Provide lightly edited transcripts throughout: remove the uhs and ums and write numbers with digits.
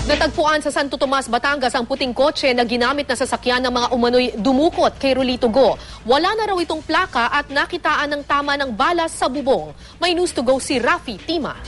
Natagpuan sa Santo Tomas, Batangas ang puting kotse na ginamit na sasakyan ng mga umano'y dumukot kay Rolito Go. Wala na raw itong plaka at nakitaan ng tama ng bala sa bubong. May news to go si Rafi Tima.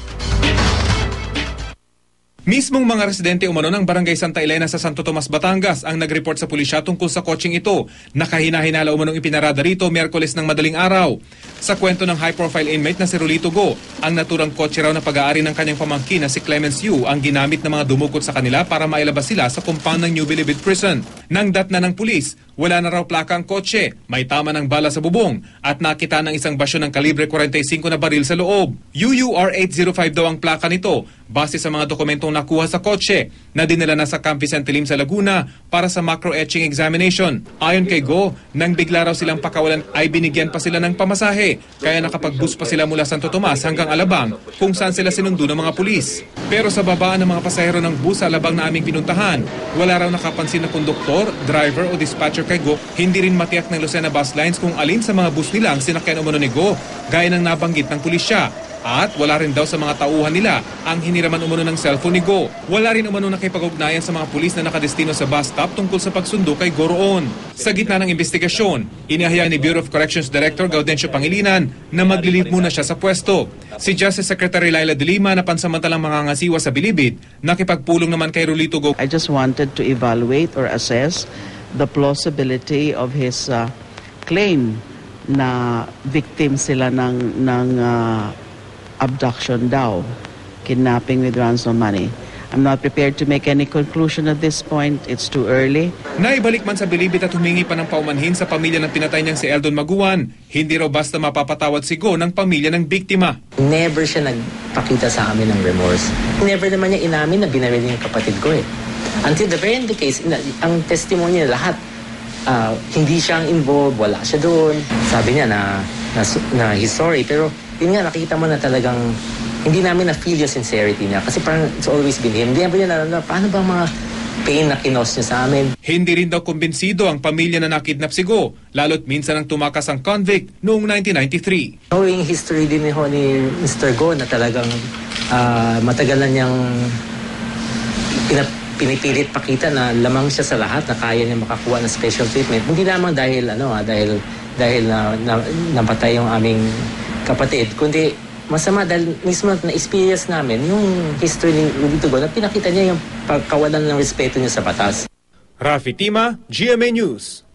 Mismong mga residente umano ng Barangay Santa Elena sa Santo Tomas, Batangas ang nag-report sa pulisya tungkol sa kotseng ito. Nakahina-hinala umanong ipinarada rito Miyerkules ng madaling araw. Sa kwento ng high-profile inmate na si Rolito Go, ang naturang kotse raw na pag-aari ng kanyang pamangkin na si Clemens Yu ang ginamit ng mga dumukot sa kanila para mailabas sila sa compound ng New Bilibid Prison. Nang datna ng pulis, wala na raw plaka ang kotse, may tama ng bala sa bubong at nakita ng isang basyo ng kalibre 45 na baril sa loob. UUR805 daw ang plaka nito base sa mga dokumentong nakuha sa kotse na dinala na sa Camp Vicente Lim sa Laguna para sa macro-etching examination. Ayon kay Go, nang bigla raw silang pakawalan ay binigyan pa sila ng pamasahe kaya nakapag-bus pa sila mula Santo Tomas hanggang Alabang kung saan sila sinundo ng mga pulis. Pero sa babaan ng mga pasahero ng bus sa Alabang na aming pinuntahan, wala raw nakapansin na konduktor, driver o dispatcher kay Go. Hindi rin matiyak ng Lucena Bus Lines kung alin sa mga bus nila ang sinakyan umano ni Go gaya ng nabanggit ng pulisya. At wala rin daw sa mga tauhan nila ang hiniraman umano ng cellphone ni Go. Wala rin umano nakipag-ugnayan sa mga pulis na nakadestino sa bus stop tungkol sa pagsundo kay Go roon. Sa gitna ng investigasyon, inihayag ni Bureau of Corrections Director Gaudencio Pangilinan na maglilip muna siya sa pwesto. Si Justice Secretary Laila De Lima na pansamantalang mangangasiwa sa Bilibid, nakipagpulong naman kay Rolito Go. I just wanted to evaluate or assess the plausibility of his claim na victim sila ng abduction daw, kidnapping with ransom money. I'm not prepared to make any conclusion at this point. It's too early. Naibalik man sa Bilibid at humingi pa ng paumanhin sa pamilya ng pinatay niyang si Eldon Maguan. Hindi raw basta mapapatawad si Go ng pamilya ng biktima. Never siya nagpakita sa amin ng remorse. Never naman niya inamin na binaril niya yung kapatid ko eh. Until the very end of the case, ang testimony niya lahat, hindi siya involved, wala siya doon. Sabi niya na he's sorry, pero yun nga, nakita mo na talagang hindi namin na-feel yung sincerity niya. Kasi parang it's always been him. Hindi namin niya nalala, paano ba mga pain na kinos niya sa amin? Hindi rin daw kumbinsido ang pamilya na nakidnap si Go, lalo't minsan ang tumakas ang convict noong 1993. Knowing history din ni Mr. Go na talagang matagal na niyang pinipilit pakita na lamang siya sa lahat, na kaya niya makakuha ng special treatment. Hindi lamang dahil napatay yung aming kapatid, kundi masama dahil mismo na-experience namin yung history ni Rolito Go na pinakita niya yung pagkawalan ng respeto niya sa batas. Rafi Tima, GMA News.